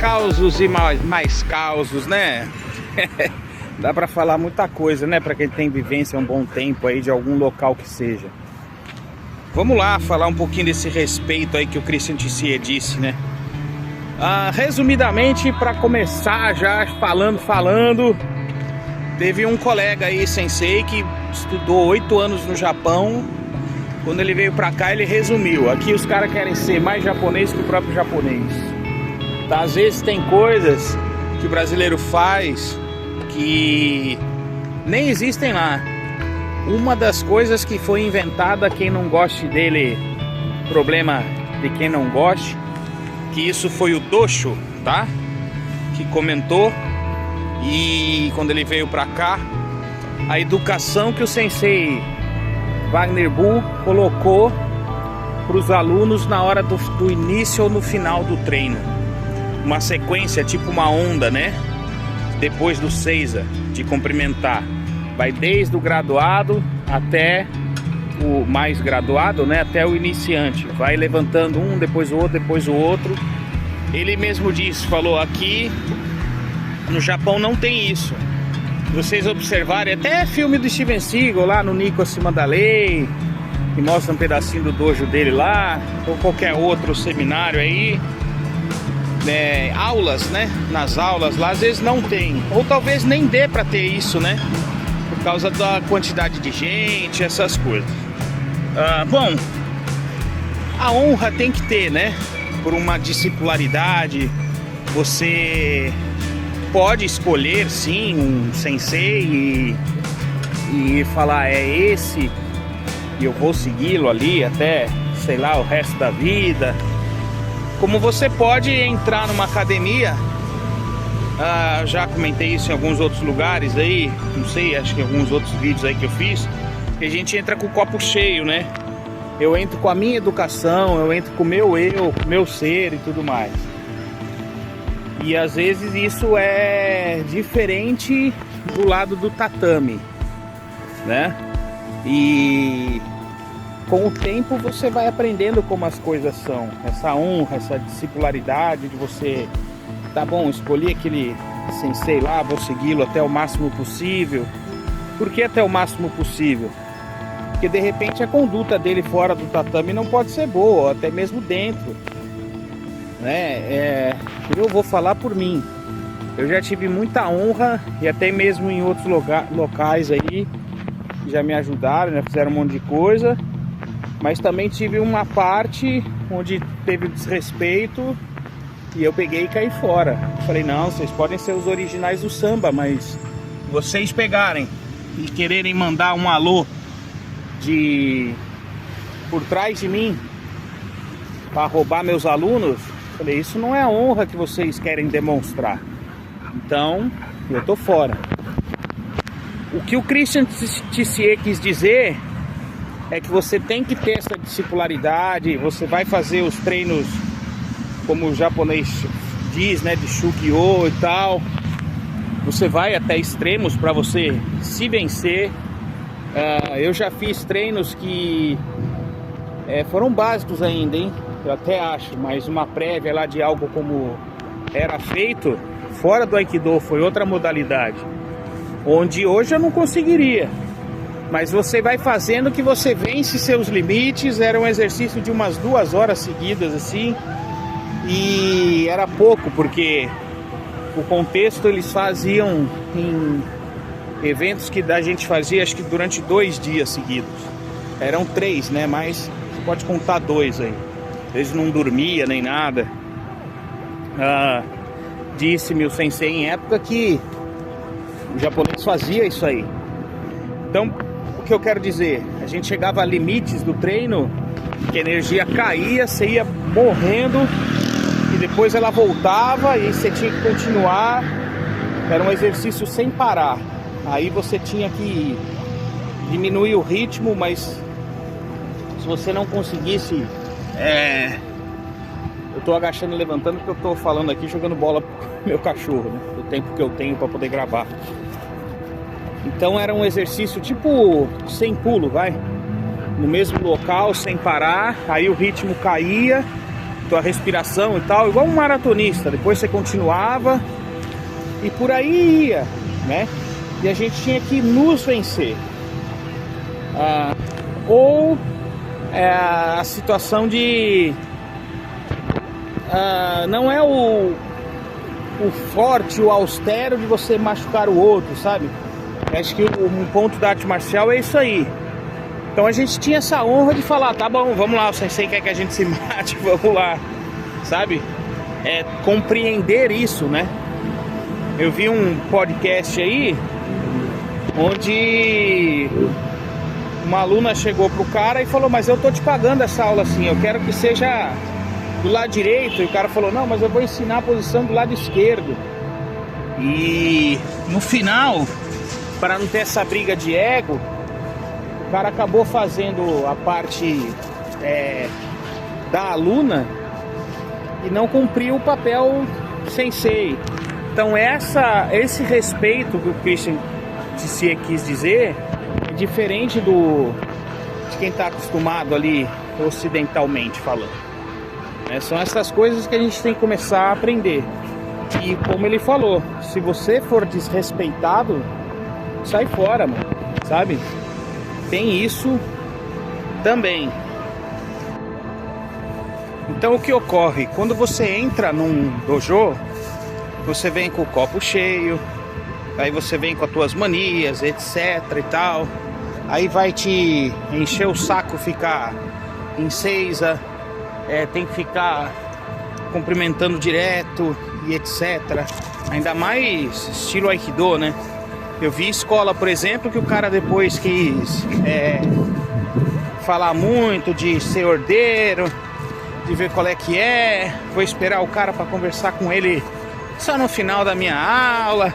causos e mais causos, né? Dá pra falar muita coisa, né? Pra quem tem vivência há um bom tempo aí de algum local que seja. Vamos lá falar um pouquinho desse respeito aí que o Christian Tissier disse, né? Resumidamente, para começar já falando, teve um colega aí, sensei, que estudou 8 anos no Japão. Quando ele veio pra cá, ele resumiu: aqui os caras querem ser mais japonês que o próprio japonês. Tá? Às vezes tem coisas que o brasileiro faz que nem existem lá. Uma das coisas que foi inventada, quem não goste dele, problema de quem não goste, que isso foi o Dosho, tá? Que comentou. E quando ele veio pra cá, a educação que o sensei Wagner Bull colocou para os alunos na hora do início ou no final do treino. Uma sequência, tipo uma onda, né? Depois do Seiza, de cumprimentar. Vai desde o graduado até o mais graduado, né? Até o iniciante. Vai levantando um, depois o outro, depois o outro. Ele mesmo disse, falou, aqui no Japão não tem isso. Se vocês observarem, até filme do Steven Seagal lá no Nico Acima da Lei, que mostra um pedacinho do dojo dele lá, ou qualquer outro seminário aí, aulas, né? Nas aulas lá às vezes não tem, ou talvez nem dê para ter isso, né? Por causa da quantidade de gente, essas coisas. Bom, a honra tem que ter, né? Por uma disciplinaridade, você pode escolher sim um sensei e falar, é esse e eu vou segui-lo ali até, sei lá, o resto da vida. Como você pode entrar numa academia, já comentei isso em alguns outros lugares aí, não sei, acho que em alguns outros vídeos aí que eu fiz, que a gente entra com o copo cheio, né? Eu entro com a minha educação, eu entro com o meu meu ser e tudo mais. E às vezes isso é diferente do lado do tatame, né? E com o tempo você vai aprendendo como as coisas são. Essa honra, essa disciplinaridade de você, tá bom, escolhi aquele sensei lá, vou segui-lo até o máximo possível. Por que até o máximo possível? Porque de repente a conduta dele fora do tatame não pode ser boa, ou até mesmo dentro, né? Eu vou falar por mim. Eu já tive muita honra, e até mesmo em outros locais aí que já me ajudaram, né? Fizeram um monte de coisa. Mas também tive uma parte onde teve desrespeito e eu peguei e caí fora. Falei, não, vocês podem ser os originais do samba, mas vocês pegarem e quererem mandar um alô por trás de mim para roubar meus alunos, falei, isso não é a honra que vocês querem demonstrar. Então, eu tô fora. O que o Christian Tissier quis dizer é que você tem que ter essa disciplinaridade, você vai fazer os treinos, como o japonês diz, né, de Shugyo e tal. Você vai até extremos para você se vencer. Eu já fiz treinos que foram básicos ainda, hein? Eu até acho, mas uma prévia lá de algo como era feito fora do Aikido, foi outra modalidade, onde hoje eu não conseguiria. Mas você vai fazendo que você vence seus limites. Era um exercício de umas 2 horas seguidas assim, e era pouco, porque o contexto eles faziam em eventos que a gente fazia acho que durante 2 dias seguidos. Eram 3, né? Mas você pode contar 2 aí. Eles não dormia nem nada. Disse-me o sensei em época que o japonês fazia isso aí. Então, o que eu quero dizer? A gente chegava a limites do treino, que a energia caía, você ia morrendo, e depois ela voltava e você tinha que continuar. Era um exercício sem parar. Aí você tinha que diminuir o ritmo, mas se você não conseguisse... Eu tô agachando e levantando porque eu tô falando aqui, jogando bola pro meu cachorro, né? O tempo que eu tenho para poder gravar. Então era um exercício tipo sem pulo, vai? No mesmo local, sem parar. Aí o ritmo caía tua respiração e tal, igual um maratonista. Depois você continuava e por aí ia, né? E a gente tinha que nos vencer. Ou a situação de não é o forte, o austero de você machucar o outro, sabe? Acho que um ponto da arte marcial é isso aí. Então a gente tinha essa honra de falar, tá bom, vamos lá, o sensei quer que a gente se mate, vamos lá, sabe? Compreender isso, né? Eu vi um podcast aí onde uma aluna chegou pro cara e falou, mas eu tô te pagando essa aula assim, eu quero que seja do lado direito. E o cara falou, não, mas eu vou ensinar a posição do lado esquerdo. E no final, para não ter essa briga de ego, o cara acabou fazendo a parte da aluna e não cumpriu o papel sensei. Então esse respeito que o Christian quis dizer é diferente de quem está acostumado ali ocidentalmente falando. São essas coisas que a gente tem que começar a aprender. E como ele falou, se você for desrespeitado, sai fora, mano, sabe? Tem isso também. Então o que ocorre? Quando você entra num dojo, você vem com o copo cheio, aí você vem com as tuas manias, etc e tal. Aí vai te encher o saco ficar em seiza, tem que ficar cumprimentando direto e etc. Ainda mais estilo Aikido, né? Eu vi escola, por exemplo, que o cara depois quis falar muito de ser ordeiro, de ver qual é que vou esperar o cara para conversar com ele só no final da minha aula,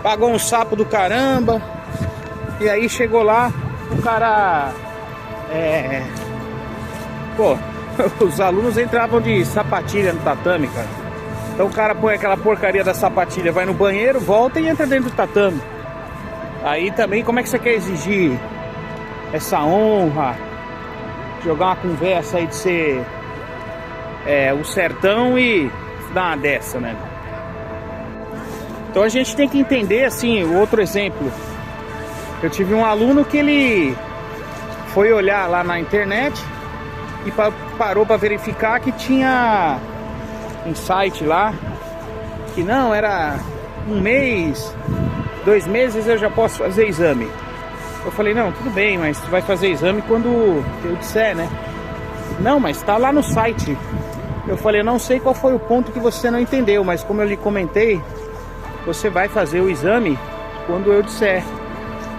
pagou um sapo do caramba, e aí chegou lá, o cara os alunos entravam de sapatilha no tatame, cara. Então o cara põe aquela porcaria da sapatilha, vai no banheiro, volta e entra dentro do tatame. Aí também, como é que você quer exigir essa honra, jogar uma conversa aí de ser o sertão e dar uma dessa, né? Então a gente tem que entender, assim, o outro exemplo. Eu tive um aluno que ele foi olhar lá na internet e parou para verificar que tinha um site lá que não, era 1 mês, 2 meses eu já posso fazer exame. Eu falei, não, tudo bem, mas tu vai fazer exame quando eu disser, né? Não, mas tá lá no site. Eu falei, eu não sei qual foi o ponto que você não entendeu, mas como eu lhe comentei, você vai fazer o exame quando eu disser.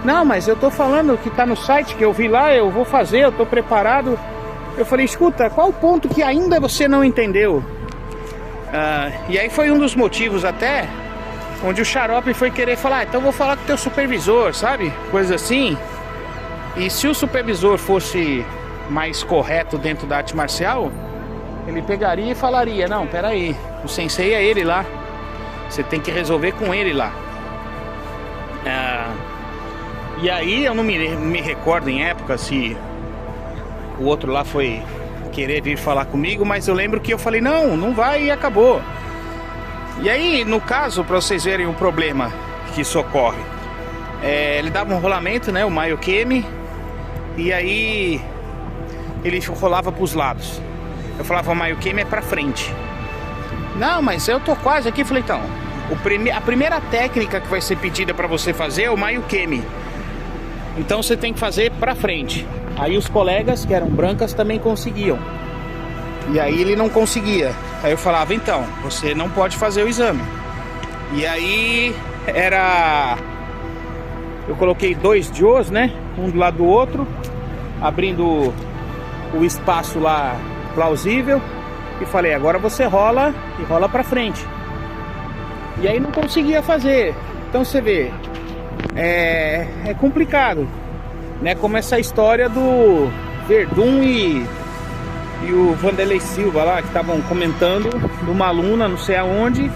Não, mas eu tô falando que tá no site, que eu vi lá, eu vou fazer, eu tô preparado. Eu falei, escuta, qual o ponto que ainda você não entendeu? E aí foi um dos motivos até onde o xarope foi querer falar, então vou falar com o teu supervisor, sabe? Coisa assim. E se o supervisor fosse mais correto dentro da arte marcial, ele pegaria e falaria, não, peraí, o sensei é ele lá, você tem que resolver com ele lá. E aí eu não me recordo em época se o outro lá foi querer vir falar comigo, mas eu lembro que eu falei, não vai e acabou. E aí, no caso, para vocês verem o problema que isso ocorre, ele dava um rolamento, né, o Mayokemi, e aí ele rolava para os lados. Eu falava, o Mayokemi é para frente. Não, mas eu tô quase aqui. Falei, então, a primeira técnica que vai ser pedida para você fazer é o Mayokemi. Então você tem que fazer para frente. Aí os colegas que eram brancas também conseguiam. E aí ele não conseguia. Aí eu falava, então, você não pode fazer o exame. E aí eu coloquei 2 Joes, né? Um do lado do outro, abrindo o espaço lá plausível. E falei, agora você rola e rola pra frente. E aí não conseguia fazer. Então você vê, é complicado, né? Como essa história do Verdun e o Vanderlei Silva lá, que estavam comentando de uma aluna, não sei aonde,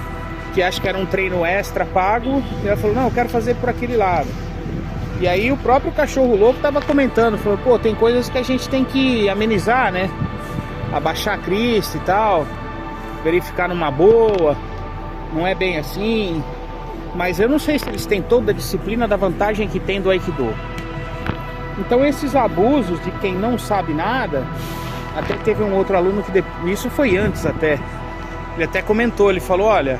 que acho que era um treino extra pago, e ela falou, não, eu quero fazer por aquele lado. E aí o próprio cachorro louco estava comentando, falou, pô, tem coisas que a gente tem que amenizar, né? abaixar a crista e tal, verificar numa boa. Não é bem assim, mas eu não sei se eles têm toda a disciplina da vantagem que tem do Aikido. Então esses abusos de quem não sabe nada, até teve um outro aluno que isso foi antes até, ele até comentou, ele falou, olha,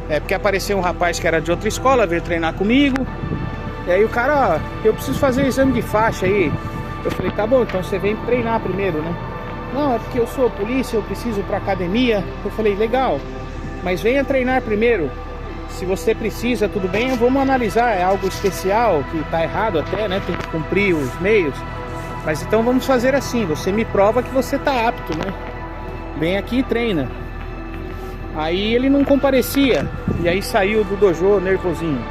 é porque apareceu um rapaz que era de outra escola, veio treinar comigo, e aí o cara, ó, eu preciso fazer exame de faixa aí. Eu falei, tá bom, então você vem treinar primeiro, né? Não, é porque eu sou polícia, eu preciso ir pra academia. Eu falei, legal, mas venha treinar primeiro. Se você precisa, tudo bem, vamos analisar, é algo especial, que tá errado até, né? Tem que cumprir os meios. Mas então vamos fazer assim, você me prova que você tá apto, né? Vem aqui e treina. Aí ele não comparecia, e aí saiu do dojo nervosinho.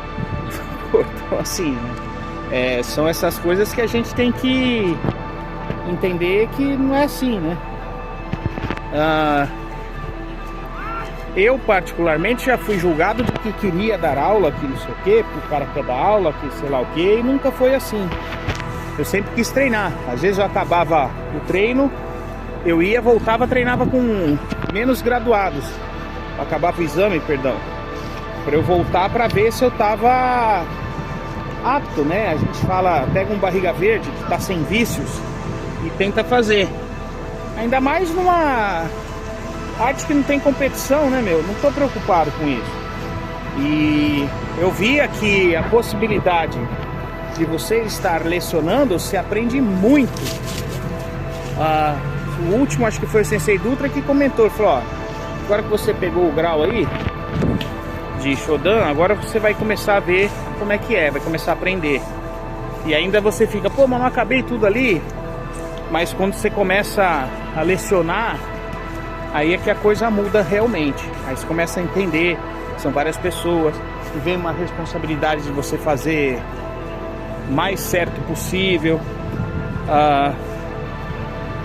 Então assim, né? São essas coisas que a gente tem que entender que não é assim, né? Eu particularmente já fui julgado de que queria dar aula, que não sei o que, porque o cara quer dar aula, que sei lá o que, e nunca foi assim. Eu sempre quis treinar. Às vezes eu acabava o treino, eu ia, voltava, treinava com menos graduados. Acabava o exame, perdão, para eu voltar para ver se eu tava apto, né? A gente fala, pega um barriga verde que tá sem vícios e tenta fazer. Ainda mais numa arte que não tem competição, né, meu? Não tô preocupado com isso. E eu via que a possibilidade de você estar lecionando, se aprende muito. O último, acho que foi o Sensei Dutra, que comentou, ele falou, ó, agora que você pegou o grau aí de Shodan, agora você vai começar a ver como é que é, vai começar a aprender. E ainda você fica, pô, mas não acabei tudo ali. Mas quando você começa a lecionar, aí é que a coisa muda realmente. Aí você começa a entender, são várias pessoas, e vem uma responsabilidade de você fazer mais certo possível.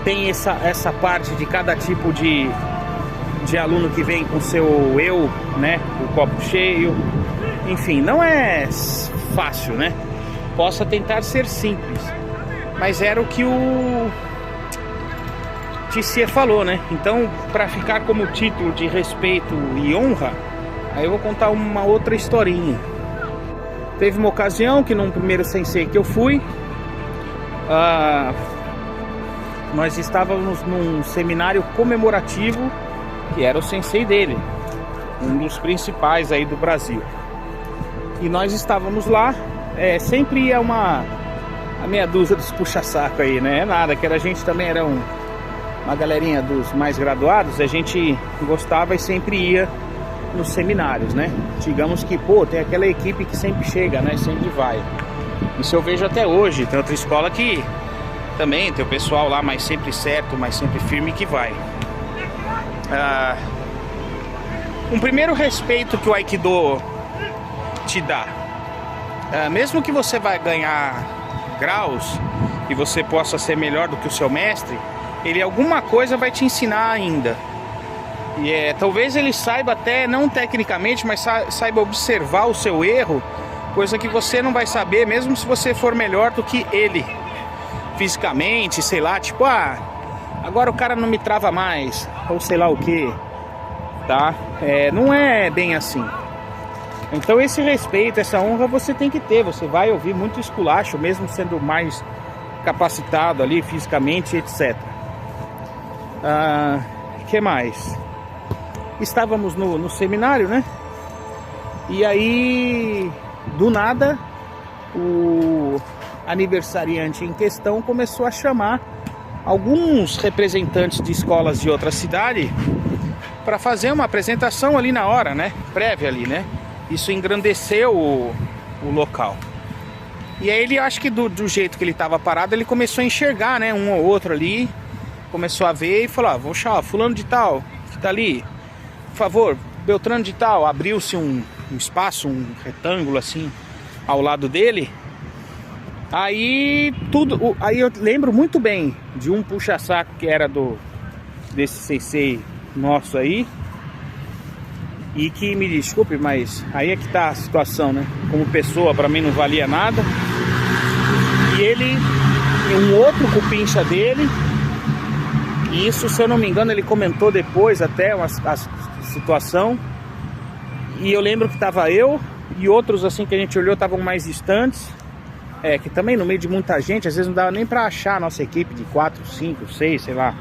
Tem essa parte de cada tipo de aluno que vem com seu eu, né, o copo cheio. Enfim, não é fácil, né? Possa tentar ser simples, mas era o que o Tissier falou, né? Então, para ficar como título de respeito e honra, aí eu vou contar uma outra historinha. Teve uma ocasião que num primeiro sensei que eu fui, nós estávamos num seminário comemorativo, que era o sensei dele, um dos principais aí do Brasil. E nós estávamos lá, sempre ia a meia dúzia dos puxa-saco aí, né? É nada, que a gente também era uma galerinha dos mais graduados, a gente gostava e sempre ia nos seminários, né? Digamos que, pô, tem aquela equipe que sempre chega, né? Sempre vai. Isso eu vejo até hoje. Tem outra escola que também tem o pessoal lá mais sempre certo, mais sempre firme que vai. Um primeiro respeito que o Aikido te dá, mesmo que você vai ganhar graus e você possa ser melhor do que o seu mestre, ele alguma coisa vai te ensinar ainda. E talvez ele saiba até, não tecnicamente, mas saiba observar o seu erro, coisa que você não vai saber, mesmo se você for melhor do que ele fisicamente, sei lá, tipo, agora o cara não me trava mais, ou sei lá o que, tá? Não é bem assim. Então esse respeito, essa honra você tem que ter. Você vai ouvir muito esculacho, mesmo sendo mais capacitado ali fisicamente, etc. Que mais? Estávamos no seminário, né? E aí, do nada, o aniversariante em questão começou a chamar alguns representantes de escolas de outra cidade para fazer uma apresentação ali na hora, né? Prévia ali, né? Isso engrandeceu o local. E aí ele, acho que do jeito que ele estava parado, ele começou a enxergar, né? Um ou outro ali, começou a ver e falou, vou chamar fulano de tal, que tá ali, por favor, Beltrano de tal. Abriu-se um espaço, um retângulo assim, ao lado dele. Aí aí eu lembro muito bem de um puxa-saco que era desse sensei nosso aí, e que, me desculpe, mas aí é que tá a situação, né? Como pessoa, pra mim não valia nada. E ele, um outro cupincha dele, E isso, se eu não me engano, ele comentou depois até a situação. E eu lembro que tava eu e outros assim que a gente olhou estavam mais distantes. Que também no meio de muita gente, às vezes não dava nem pra achar a nossa equipe de 4, 5, 6, sei lá.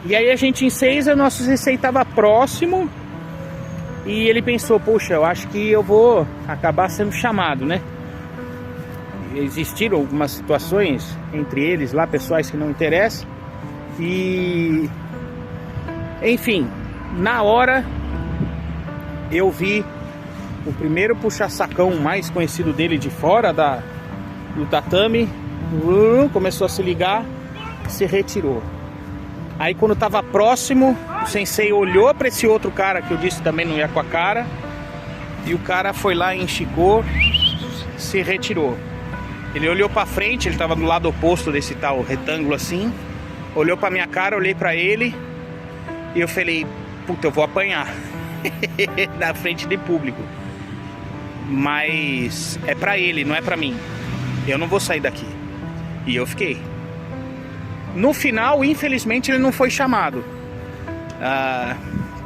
E aí a gente em 6, o nosso sensei tava próximo. E ele pensou, poxa, eu acho que eu vou acabar sendo chamado, né? Existiram algumas situações entre eles lá, pessoais que não interessam. E... enfim, na hora eu vi o primeiro puxa-sacão mais conhecido dele de fora do tatame. Começou a se ligar, se retirou. Aí quando tava próximo, o sensei olhou para esse outro cara que eu disse também não ia com a cara. E o cara foi lá e enxicou, se retirou. Ele olhou para frente, ele tava do lado oposto desse tal retângulo assim. Olhou pra minha cara, olhei pra ele. E eu falei, puta, eu vou apanhar na frente de público. Mas é pra ele, não é pra mim. Eu não vou sair daqui. E eu fiquei. No final, infelizmente, ele não foi chamado.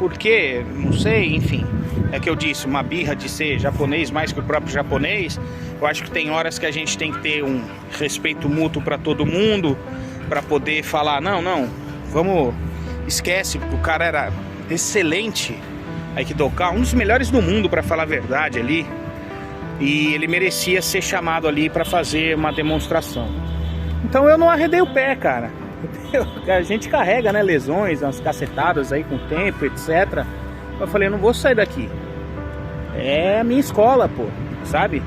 Porque, não sei, enfim. É que eu disse, uma birra de ser japonês mais que o próprio japonês. Eu acho que tem horas que a gente tem que ter um respeito mútuo pra todo mundo, pra poder falar, não, vamos, esquece, porque o cara era excelente Aikidoka, um dos melhores do mundo, pra falar a verdade ali. E ele merecia ser chamado ali pra fazer uma demonstração. Então eu não arredei o pé, cara. A gente carrega, né, lesões, umas cacetadas aí com o tempo, etc. Eu falei, eu não vou sair daqui. É a minha escola, pô, sabe?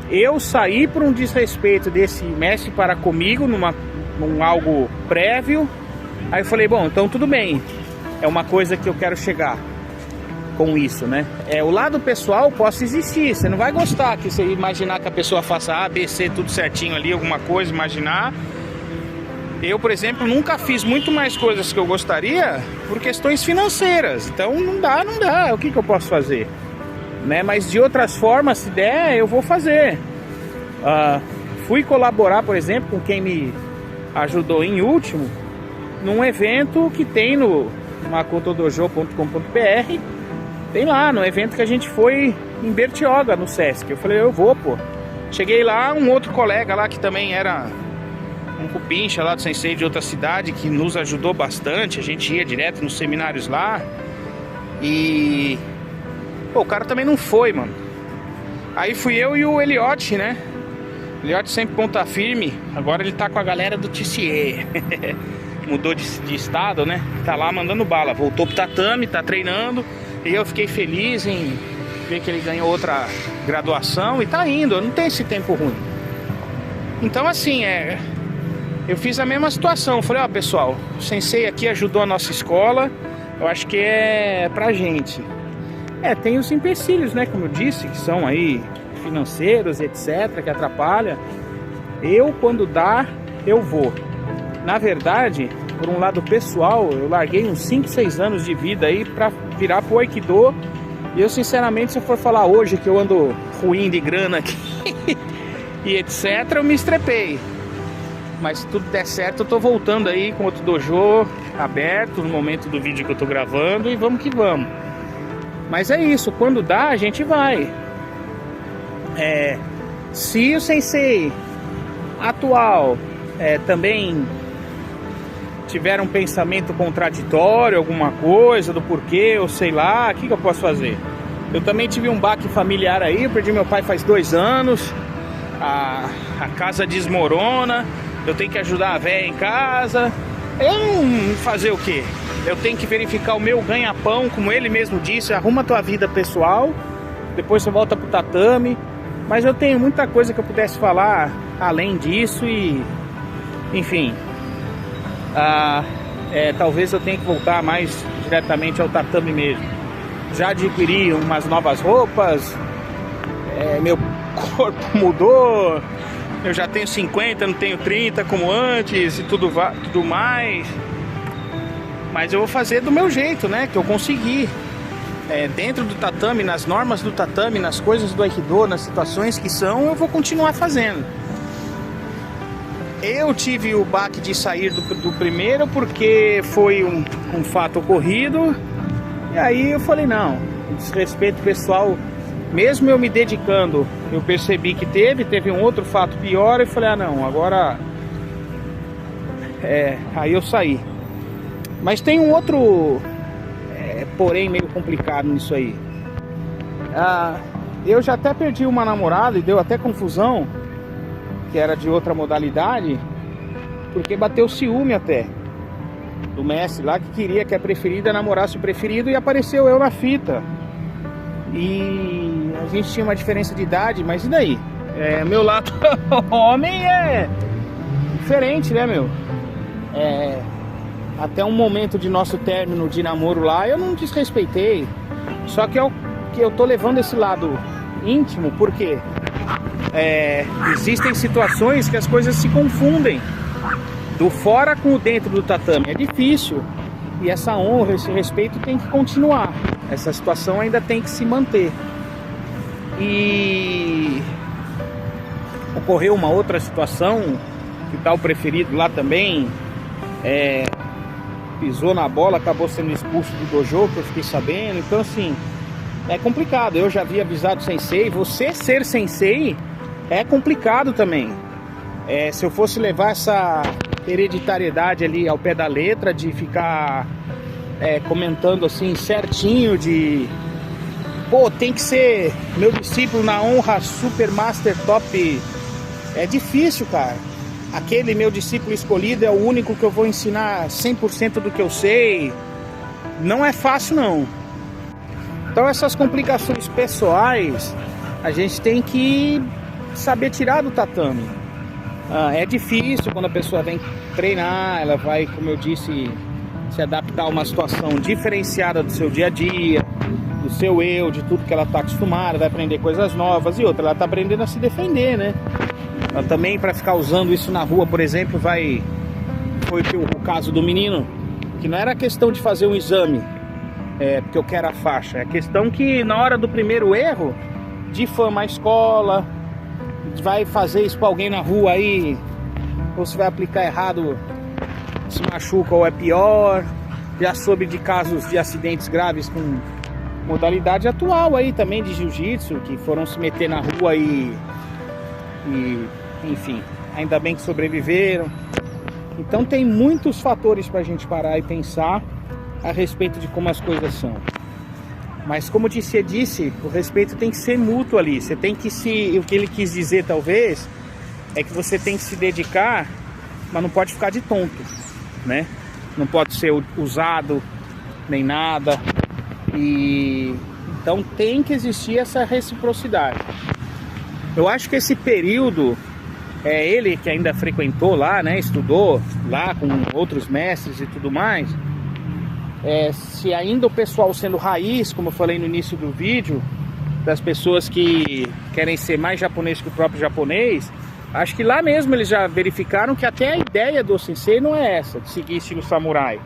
Eu saí por um desrespeito desse mestre para comigo, num algo prévio. Aí eu falei, bom, então tudo bem. É uma coisa que eu quero chegar com isso, né? O lado pessoal possa existir. Você não vai gostar que você imaginar que a pessoa faça A, B, C, tudo certinho ali, alguma coisa, imaginar. Eu, por exemplo, nunca fiz muito mais coisas que eu gostaria por questões financeiras. Então não dá. O que eu posso fazer? Né? Mas de outras formas, se der, eu vou fazer. Fui colaborar, por exemplo, com quem me ajudou em último, num evento que tem no makotodojo.com.br. Tem lá, no evento que a gente foi em Bertioga, no Sesc. Eu falei, eu vou, pô. Cheguei lá, um outro colega lá que também era um cupincha lá do sensei de outra cidade, que nos ajudou bastante. A gente ia direto nos seminários lá. E... pô, o cara também não foi, mano. Aí fui eu e o Eliote, né? O Eliote sempre ponta firme. Agora ele tá com a galera do TCE. Mudou de estado, né? Tá lá mandando bala. Voltou pro tatame, tá treinando. E eu fiquei feliz em ver que ele ganhou outra graduação e tá indo. Eu não tenho esse tempo ruim. Então assim, eu fiz a mesma situação. Falei, ó, pessoal, o sensei aqui ajudou a nossa escola. Eu acho que é pra gente. Tem os empecilhos, né, como eu disse, que são aí financeiros, etc, que atrapalha. Eu, quando dá, eu vou. Na verdade, por um lado pessoal, eu larguei uns 5, 6 anos de vida aí pra virar pro Aikido. E eu, sinceramente, se eu for falar hoje que eu ando ruim de grana aqui e etc, eu me estrepei. Mas se tudo der certo, eu tô voltando aí com outro dojo aberto no momento do vídeo que eu tô gravando. E vamos que vamos. Mas é isso, quando dá, a gente vai. Se o sensei atual também tiver um pensamento contraditório, alguma coisa do porquê, ou sei lá, o que eu posso fazer? Eu também tive um baque familiar aí, eu perdi meu pai faz 2 anos, a casa desmorona, eu tenho que ajudar a véia em casa. Fazer o quê? Eu tenho que verificar o meu ganha-pão, como ele mesmo disse, arruma a tua vida pessoal, depois você volta pro tatame. Mas eu tenho muita coisa que eu pudesse falar além disso e... enfim... talvez eu tenha que voltar mais diretamente ao tatame mesmo. Já adquiri umas novas roupas, meu corpo mudou, eu já tenho 50, não tenho 30 como antes e tudo mais. Mas eu vou fazer do meu jeito, né? Que eu consegui. Dentro do tatame, nas normas do tatame, nas coisas do Aikido, nas situações que são, eu vou continuar fazendo. Eu tive o baque de sair do primeiro porque foi um fato ocorrido. E aí eu falei, não, desrespeito pessoal, mesmo eu me dedicando, eu percebi que teve um outro fato pior e falei, ah não, agora aí eu saí. Mas tem um outro porém meio complicado nisso aí. Eu já até perdi uma namorada e deu até confusão, que era de outra modalidade, porque bateu ciúme até do mestre lá, que queria que a preferida namorasse o preferido, e apareceu eu na fita. E a gente tinha uma diferença de idade, mas e daí? Meu lado homem é diferente, né, meu? Até um momento de nosso término de namoro lá, eu não desrespeitei. Só que eu tô levando esse lado íntimo, porque existem situações que as coisas se confundem, do fora com o dentro do tatame. É difícil, e essa honra, esse respeito tem que continuar. Essa situação ainda tem que se manter. E ocorreu uma outra situação, que tá o preferido lá também pisou na bola, acabou sendo expulso do dojo, que eu fiquei sabendo. Então assim, é complicado. Eu já havia avisado o sensei, você ser sensei é complicado também. Se eu fosse levar essa hereditariedade ali ao pé da letra, de ficar comentando assim certinho, de pô, tem que ser meu discípulo na honra, super master top, é difícil, cara. Aquele meu discípulo escolhido é o único que eu vou ensinar 100% do que eu sei. Não é fácil não. Então essas complicações pessoais a gente tem que saber tirar do tatame. É difícil quando a pessoa vem treinar, ela vai, como eu disse, se adaptar a uma situação diferenciada do seu dia a dia, do seu eu, de tudo que ela está acostumada, vai aprender coisas novas. E outra, ela está aprendendo a se defender, né? Ela também, para ficar usando isso na rua, por exemplo, foi o caso do menino, que não era questão de fazer um exame, porque eu quero a faixa, é questão que na hora do primeiro erro, difama a escola, vai fazer isso para alguém na rua aí, ou se vai aplicar errado, se machuca ou é pior. Já soube de casos de acidentes graves com modalidade atual aí também de jiu-jitsu, que foram se meter na rua e enfim, ainda bem que sobreviveram. Então tem muitos fatores para a gente parar e pensar a respeito de como as coisas são. Mas como você disse, o respeito tem que ser mútuo ali. Você tem que o que ele quis dizer talvez é que você tem que se dedicar, mas não pode ficar de tonto, né? Não pode ser usado nem nada. E então tem que existir essa reciprocidade. Eu acho que esse período, ele que ainda frequentou lá, né, estudou lá com outros mestres e tudo mais, se ainda o pessoal sendo raiz, como eu falei no início do vídeo, das pessoas que querem ser mais japonês que o próprio japonês, acho que lá mesmo eles já verificaram que até a ideia do sensei não é essa, de seguir estilo samurai.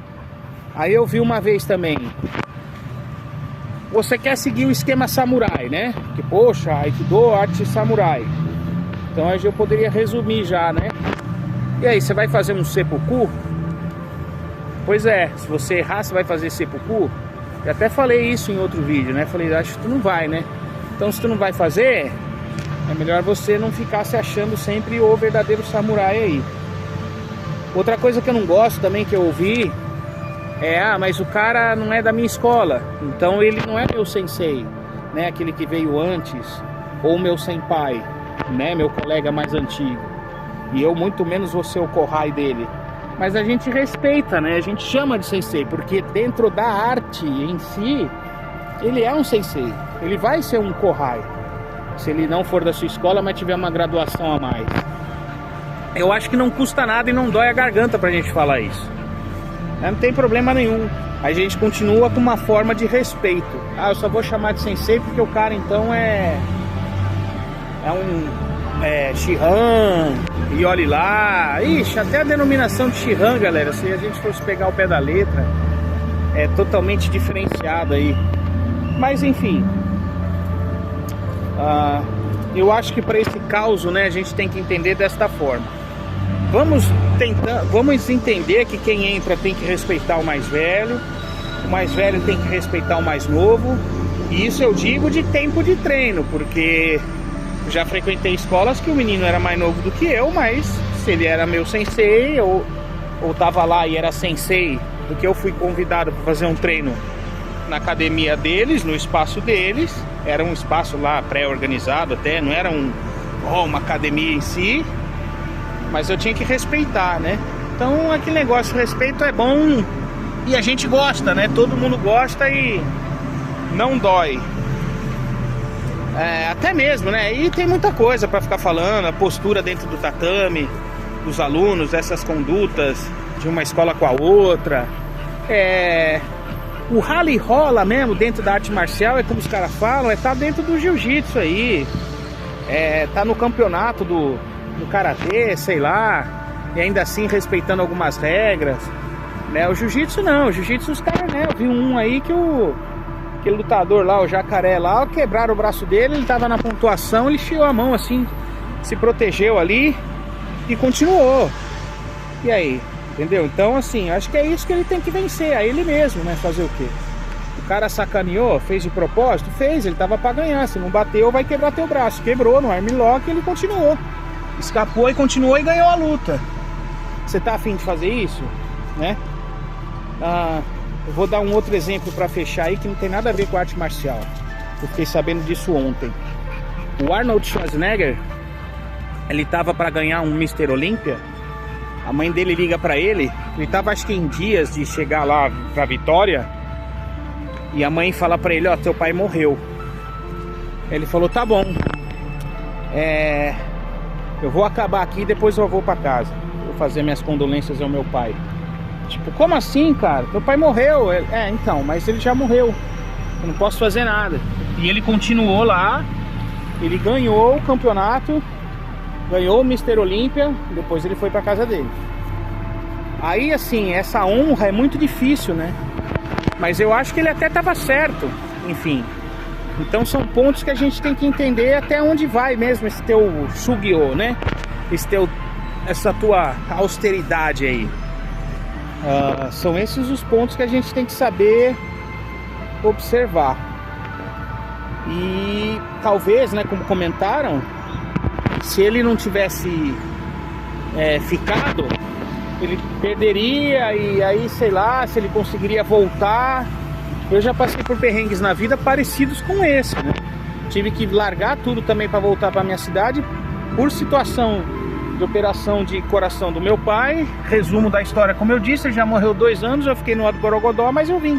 Aí eu vi uma vez também, você quer seguir o esquema samurai, né? Que poxa, Aikido, arte samurai. Então aí eu poderia resumir já, né? E aí, você vai fazer um seppuku? Pois se você errar, você vai fazer seppuku? Eu até falei isso em outro vídeo, né? Falei, acho que tu não vai, né? Então se tu não vai fazer, é melhor você não ficar se achando sempre o verdadeiro samurai aí. Outra coisa que eu não gosto também, que eu ouvi, mas o cara não é da minha escola, então ele não é meu sensei, né? Aquele que veio antes, ou meu senpai, né? Meu colega mais antigo. E eu muito menos vou ser o kohai dele. Mas a gente respeita, né? A gente chama de sensei, porque dentro da arte em si, ele é um sensei. Ele vai ser um kohai, se ele não for da sua escola, mas tiver uma graduação a mais. Eu acho que não custa nada e não dói a garganta pra gente falar isso. Não tem problema nenhum. A gente continua com uma forma de respeito. Eu só vou chamar de sensei porque o cara então é um Shihan, e olhe lá. Ixi, até a denominação de Shihan, galera, se a gente fosse pegar o pé da letra, é totalmente diferenciado aí. Mas enfim, eu acho que para esse caso, né, a gente tem que entender desta forma. vamos entender que quem entra tem que respeitar o mais velho tem que respeitar o mais novo. E isso eu digo de tempo de treino, porque eu já frequentei escolas que o menino era mais novo do que eu, mas se ele era meu sensei ou tava lá e era sensei, porque eu fui convidado para fazer um treino na academia deles, no espaço deles, era um espaço lá pré-organizado até, não era uma academia em si, mas eu tinha que respeitar, né? Então aquele negócio, respeito é bom e a gente gosta, né? Todo mundo gosta e não dói. Até mesmo, né? E tem muita coisa para ficar falando, a postura dentro do tatame, dos alunos, essas condutas de uma escola com a outra. O rala e rola mesmo dentro da arte marcial, é como os caras falam, tá dentro do jiu-jitsu aí. Tá no campeonato do karatê, sei lá, e ainda assim respeitando algumas regras, né? O jiu-jitsu não, o jiu-jitsu os caras, né? Eu vi um aí que aquele lutador lá, o jacaré lá, quebraram o braço dele, ele tava na pontuação, ele enfiou a mão assim, se protegeu ali e continuou. E aí, entendeu? Então assim, acho que é isso que ele tem que vencer, a ele mesmo, né? Fazer o quê? O cara sacaneou, fez de propósito? Fez, ele tava pra ganhar, se não bateu vai quebrar teu braço. Quebrou no armlock e ele continuou. Escapou e continuou e ganhou a luta. Você tá afim de fazer isso? Né? Eu vou dar um outro exemplo para fechar aí que não tem nada a ver com arte marcial. Eu fiquei sabendo disso ontem. O Arnold Schwarzenegger, ele tava para ganhar um Mr. Olympia. A mãe dele liga para ele. Ele tava acho que em dias de chegar lá pra vitória. E a mãe fala para ele, ó, teu pai morreu. Ele falou, tá bom. Eu vou acabar aqui e depois eu vou para casa. Vou fazer minhas condolências ao meu pai. Tipo, como assim, cara? Meu pai morreu. Então, mas ele já morreu. Eu não posso fazer nada. E ele continuou lá. Ele ganhou o campeonato. Ganhou o Mr. Olympia. Depois ele foi pra casa dele. Aí, assim, essa honra é muito difícil, né? Mas eu acho que ele até tava certo. Enfim. Então são pontos que a gente tem que entender até onde vai mesmo esse teu Shugyo, né? Essa tua austeridade aí. São esses os pontos que a gente tem que saber observar. E talvez, né, como comentaram, se ele não tivesse ficado, ele perderia e aí, sei lá, se ele conseguiria voltar. Eu já passei por perrengues na vida parecidos com esse, né? Tive que largar tudo também para voltar para minha cidade por situação de operação de coração do meu pai. Resumo da história, como eu disse, ele já morreu 2 anos, eu fiquei no Alto Borogodó, mas eu vim,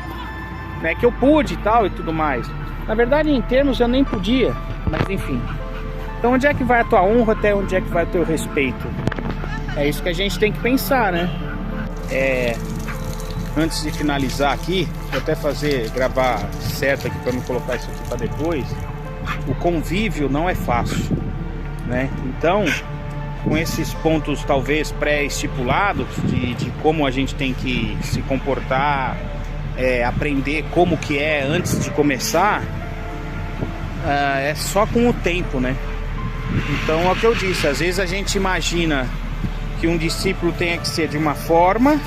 né? Que eu pude e tal e tudo mais. Na verdade, em termos, eu nem podia, mas enfim. Então, onde é que vai a tua honra, até onde é que vai o teu respeito? É isso que a gente tem que pensar, né? Antes de finalizar aqui, vou até gravar certo aqui para não colocar isso aqui para depois. O convívio não é fácil, né? Então, com esses pontos talvez pré-estipulados de como a gente tem que se comportar, aprender como que é antes de começar, é só com o tempo, né? Então é o que eu disse, às vezes a gente imagina que um discípulo tenha que ser de uma forma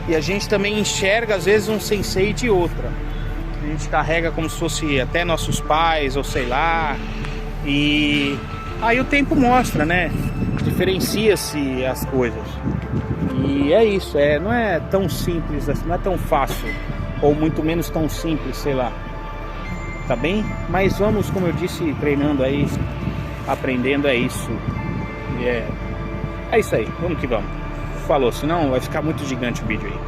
e a gente também enxerga às vezes um sensei de outra. A gente carrega como se fosse até nossos pais ou sei lá, e aí o tempo mostra, né? Diferencia-se as coisas. E é isso, não é tão simples assim, não é tão fácil, ou muito menos tão simples, sei lá. Tá bem? Mas vamos, como eu disse, treinando aí, aprendendo, é isso. É isso aí, vamos que vamos. Falou, senão vai ficar muito gigante o vídeo aí.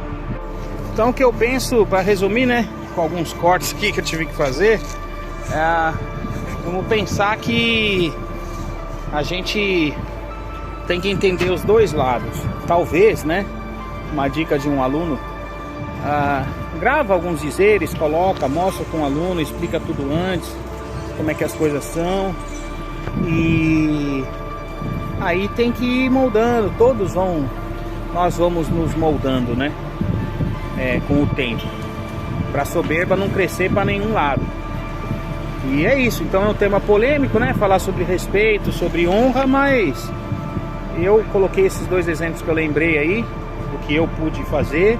Então o que eu penso, para resumir, né, com alguns cortes aqui que eu tive que fazer, vamos pensar que a gente tem que entender os dois lados. Talvez, né, uma dica de um aluno, grava alguns dizeres, mostra com o aluno, explica tudo antes, como é que as coisas são, e aí tem que ir moldando, nós vamos nos moldando, né, com o tempo, para a soberba não crescer para nenhum lado. E é isso, então é um tema polêmico, né, falar sobre respeito, sobre honra, mas eu coloquei esses dois exemplos que eu lembrei aí, do que eu pude fazer,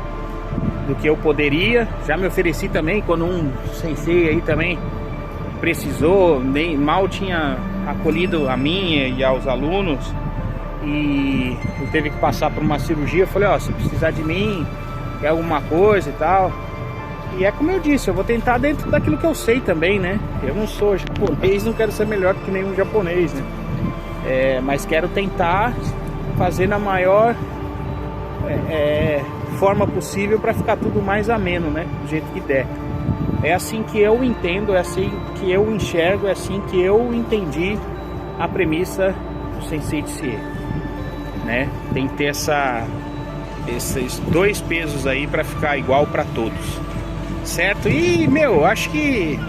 do que eu poderia. Já me ofereci também quando um sensei aí também precisou, nem mal tinha acolhido a minha e aos alunos, e eu teve que passar por uma cirurgia. Eu falei, ó, se precisar de mim, quer alguma coisa e tal. E é como eu disse, eu vou tentar dentro daquilo que eu sei também, né? Eu não sou japonês, não quero ser melhor do que nenhum japonês, né? Mas quero tentar fazer na maior forma possível para ficar tudo mais ameno, né? Do jeito que der. É assim que eu entendo, é assim que eu enxergo, é assim que eu entendi a premissa do Sensei Tsie, né? Tem que ter esses dois pesos aí para ficar igual para todos. Certo? E, meu, acho que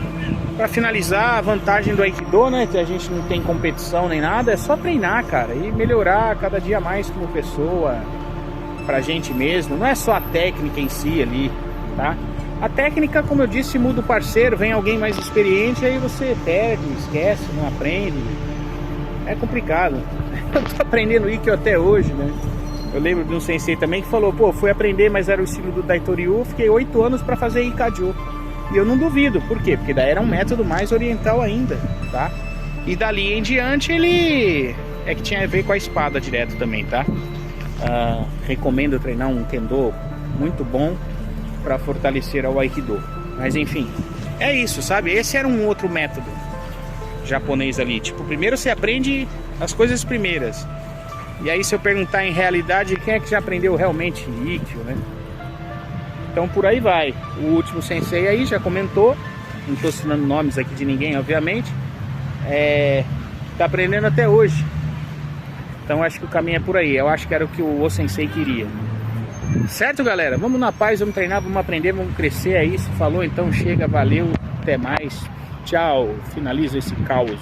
pra finalizar, a vantagem do Aikido, né, que a gente não tem competição nem nada, é só treinar, cara, e melhorar cada dia mais como pessoa, pra gente mesmo. Não é só a técnica em si ali, tá? A técnica, como eu disse, muda o parceiro, vem alguém mais experiente, aí você perde, esquece, não aprende. É complicado. Eu tô aprendendo Ikkyo até hoje, né? Eu lembro de um sensei também que falou, pô, fui aprender, mas era o estilo do Daitoryu, fiquei 8 anos para fazer Ikkajou. E eu não duvido, por quê? Porque daí era um método mais oriental ainda, tá? E dali em diante ele é que tinha a ver com a espada direto também, tá? Recomendo treinar um Kendo muito bom para fortalecer o Aikido. Mas enfim, é isso, sabe? Esse era um outro método japonês ali. Tipo, primeiro você aprende as coisas primeiras. E aí se eu perguntar em realidade, quem é que já aprendeu realmente Ikkyo, né? Então por aí vai. O último sensei aí já comentou, não estou assinando nomes aqui de ninguém, obviamente. Tá aprendendo até hoje. Então acho que o caminho é por aí. Eu acho que era o que o sensei queria. Certo, galera? Vamos na paz, vamos treinar, vamos aprender, vamos crescer. É isso. Falou, então chega, valeu, até mais. Tchau. Finalizo esse caos.